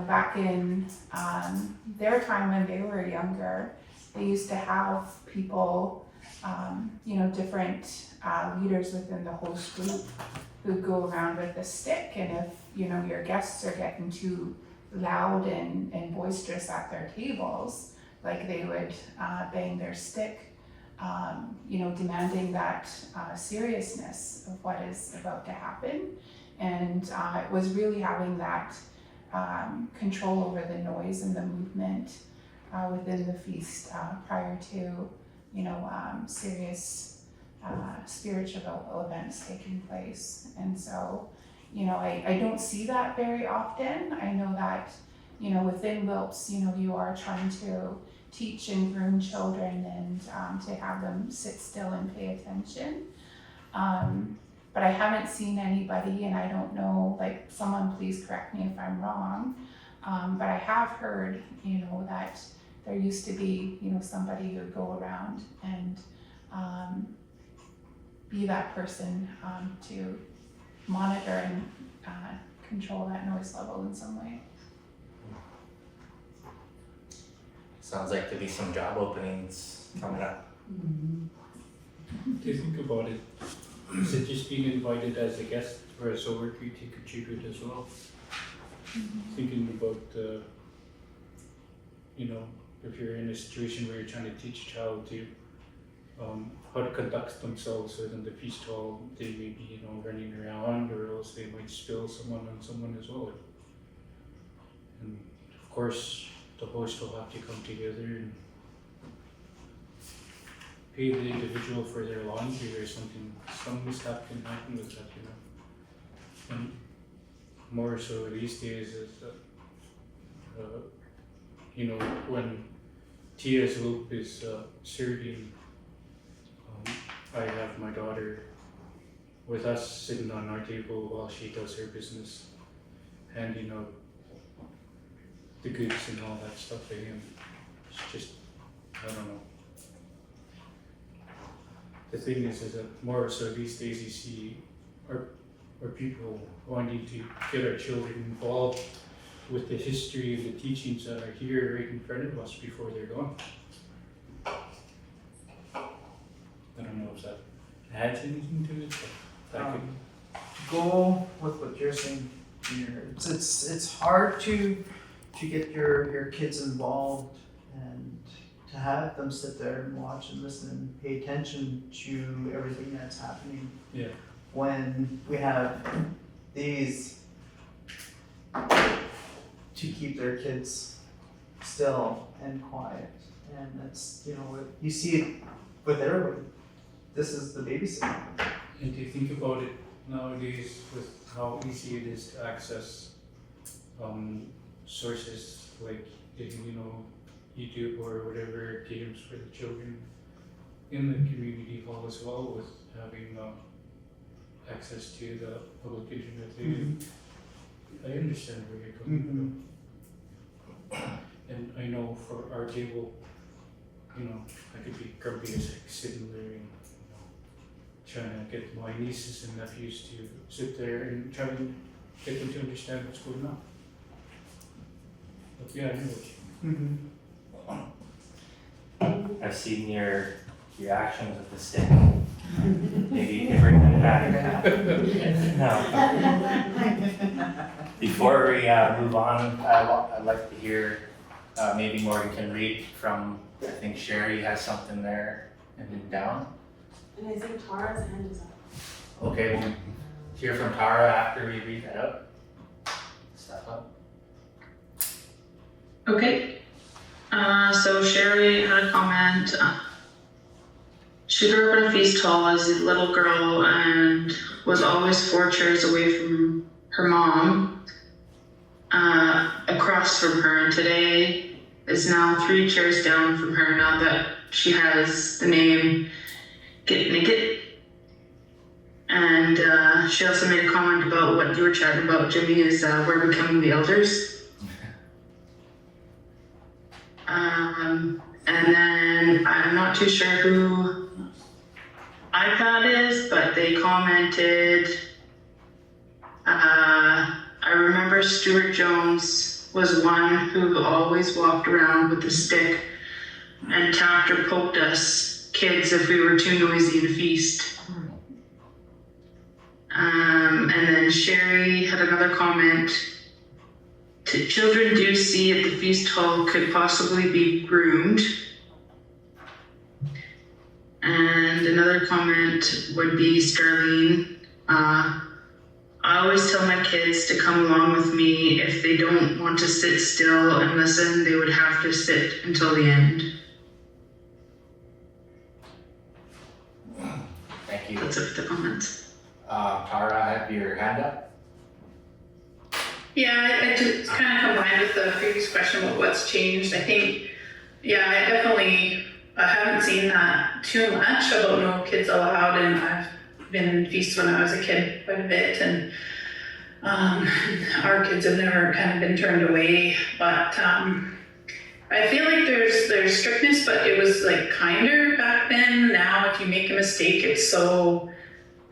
back in their time when they were younger, they used to have people, different leaders within the host group who go around with a stick, and if, your guests are getting too loud and boisterous at their tables, like they would bang their stick, demanding that seriousness of what is about to happen. And it was really having that control over the noise and the movement within the feast prior to, serious spiritual events taking place. And so, I don't see that very often. I know that, within WILPS, you are trying to teach and groom children and to have them sit still and pay attention. But I haven't seen anybody, and I don't know, like, someone please correct me if I'm wrong, but I have heard, that there used to be, somebody who would go around and be that person to monitor and control that noise level in some way. Sounds like there'll be some job openings coming up. Do you think about it? Is it just being invited as a guest or as a worker to contribute as well? Thinking about, if you're in a situation where you're trying to teach a child to how to conduct themselves within the feast hall, they may be, running around, or else they might spill someone on someone as well. And of course, the host will have to come together and pay the individual for their laundry or something. Some mishap can happen with that, And more so these days is that, when Tia's loop is serving, I have my daughter with us sitting on our table while she does her business, handing out the goods and all that stuff to him. It's just, I don't know. The thing is that more so these days you see our people wanting to get our children involved with the history and the teachings that are here right in front of us before they're gone. I don't know if that adds anything to it, but that could Go with what you're saying here. It's hard to get your kids involved and to have them sit there and watch and listen and pay attention to everything that's happening. Yeah. When we have these to keep their kids still and quiet, and that's, you see it with everybody. This is the babysitting. And do you think about it nowadays with how easy it is to access sources like, YouTube or whatever caters for the children in the community hall as well, with having access to the public internet. I understand where you're coming from. And I know for our table, you know, I could be grumpy as heck sitting there and, you know, trying to get my nieces and nephews to sit there and try to get them to understand what's going on. But yeah, I know what you I've seen your actions with the stick. Maybe you can bring that back. No. Before we move on, I'd like to hear, maybe Morgan can read from, I think Sherri has something there and then down. And I think Tara's hand is up. Okay, we'll hear from Tara after we read that out. Step up. Okay. So Sherri had a comment. She grew up in a feast hall as a little girl and was always 4 chairs away from her mom, across from her, and today is now 3 chairs down from her now that she has the name Get Naked. And she also made a comment about what you were chatting about, Jimmy, is we're becoming the elders. And then I'm not too sure who iPad is, but they commented, I remember Stuart Jones was one who always walked around with a stick and tapped or poked us kids if we were too noisy in a feast. And then Sherri had another comment. Children do see at the feast hall could possibly be groomed. And another comment would be Starlund. I always tell my kids to come along with me. If they don't want to sit still and listen, they would have to sit until the end. Thank you. That's it for the comments. Tara, I have your hand up. Yeah, it just kind of combined with the previous question about what's changed. I think, yeah, I definitely haven't seen that too much about no kids allowed, and I've been in feasts when I was a kid quite a bit, and our kids have never kind of been turned away, but I feel like there's strictness, but it was like kinder back then. Now if you make a mistake, it's so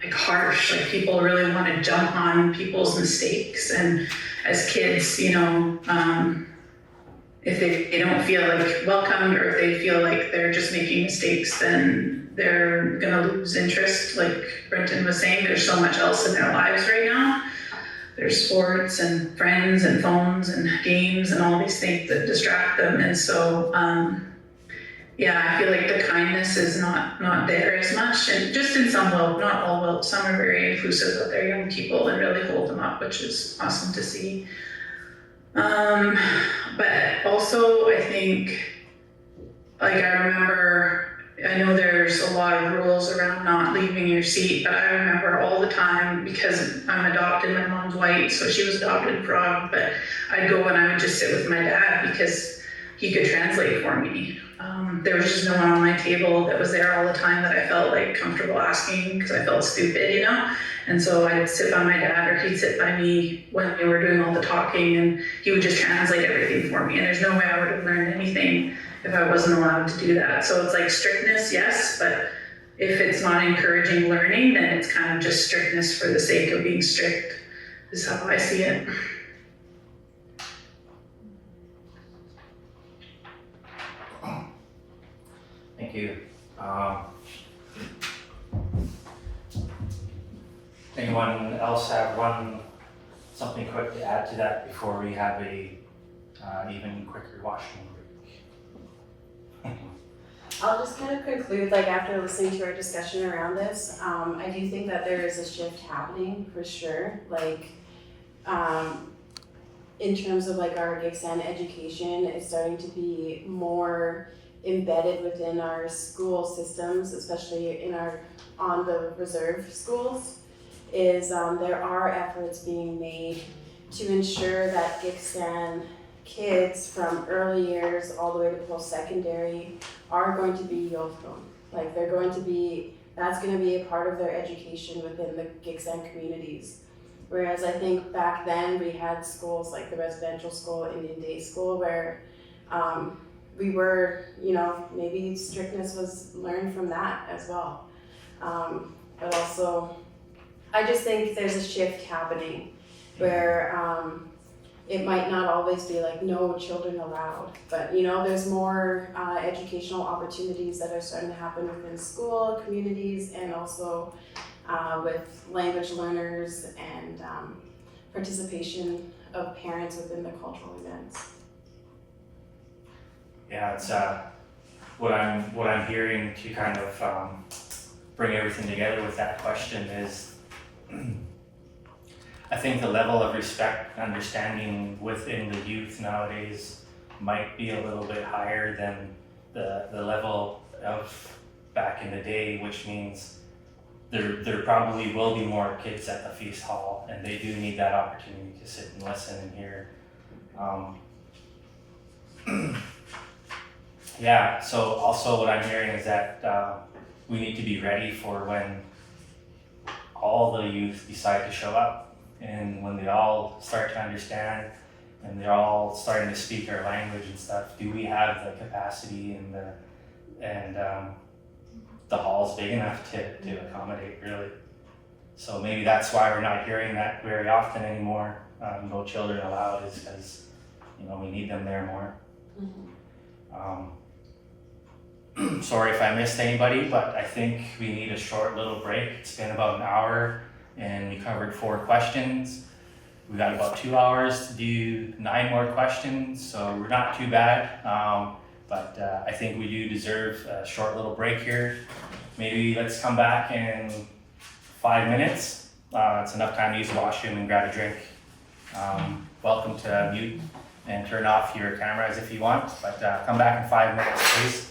like harsh, like people really want to jump on people's mistakes, and as kids, you know, if they don't feel like welcomed, or if they feel like they're just making mistakes, then they're gonna lose interest. Like Brenton was saying, there's so much else in their lives right now. There's sports and friends and phones and games and all these things that distract them, and so yeah, I feel like the kindness is not there as much, and just in some Whelp, not all Whelp, some are very inclusive of their young people and really hold them up, which is awesome to see. But also I think, like I know there's a lot of rules around not leaving your seat, but I remember all the time, because I'm adopted, my mom's white, so she was adopted frog, but I'd go and I would just sit with my dad because he could translate for me. There was just no one on my table that was there all the time that I felt like comfortable asking, because I felt stupid, you know? And so I'd sit by my dad, or he'd sit by me when we were doing all the talking, and he would just translate everything for me. And there's no way I would have learned anything if I wasn't allowed to do that. So it's like strictness, yes, but if it's not encouraging learning, then it's kind of just strictness for the sake of being strict, is how I see it. Thank you. Anyone else have something quick to add to that before we have a even quicker washroom break? I'll just kind of conclude, like after listening to our discussion around this, I do think that there is a shift happening for sure. Like in terms of like our GICSN education is starting to be more embedded within our school systems, especially in on the reserve schools, is there are efforts being made to ensure that GICSN kids from early years all the way to post-secondary are going to be Yolthum. Like they're going to be, that's going to be a part of their education within the Gixan communities. Whereas I think back then we had schools like the residential school, Indian Day School, where we were, you know, maybe strictness was learned from that as well. But also, I just think there's a shift happening where it might not always be like no children allowed, but you know, there's more educational opportunities that are starting to happen within school communities and also with language learners and participation of parents within the cultural events. Yeah, it's what I'm hearing to kind of bring everything together with that question is I think the level of respect and understanding within the youth nowadays might be a little bit higher than the level of back in the day, which means there probably will be more kids at the feast hall, and they do need that opportunity to sit and listen and hear. Yeah, so also what I'm hearing is that we need to be ready for when all the youth decide to show up and when they all start to understand and they're all starting to speak our language and stuff. Do we have the capacity and the hall's big enough to accommodate, really? So maybe that's why we're not hearing that very often anymore. No children allowed is because, you know, we need them there more. Sorry if I missed anybody, but I think we need a short little break. It's been about an hour and we covered 4 questions. We got about 2 hours to do 9 more questions, so we're not too bad. But I think we do deserve a short little break here. Maybe let's come back in 5 minutes. It's enough time to use the washroom and grab a drink. Welcome to mute and turn off your cameras if you want, but come back in 5 minutes, please.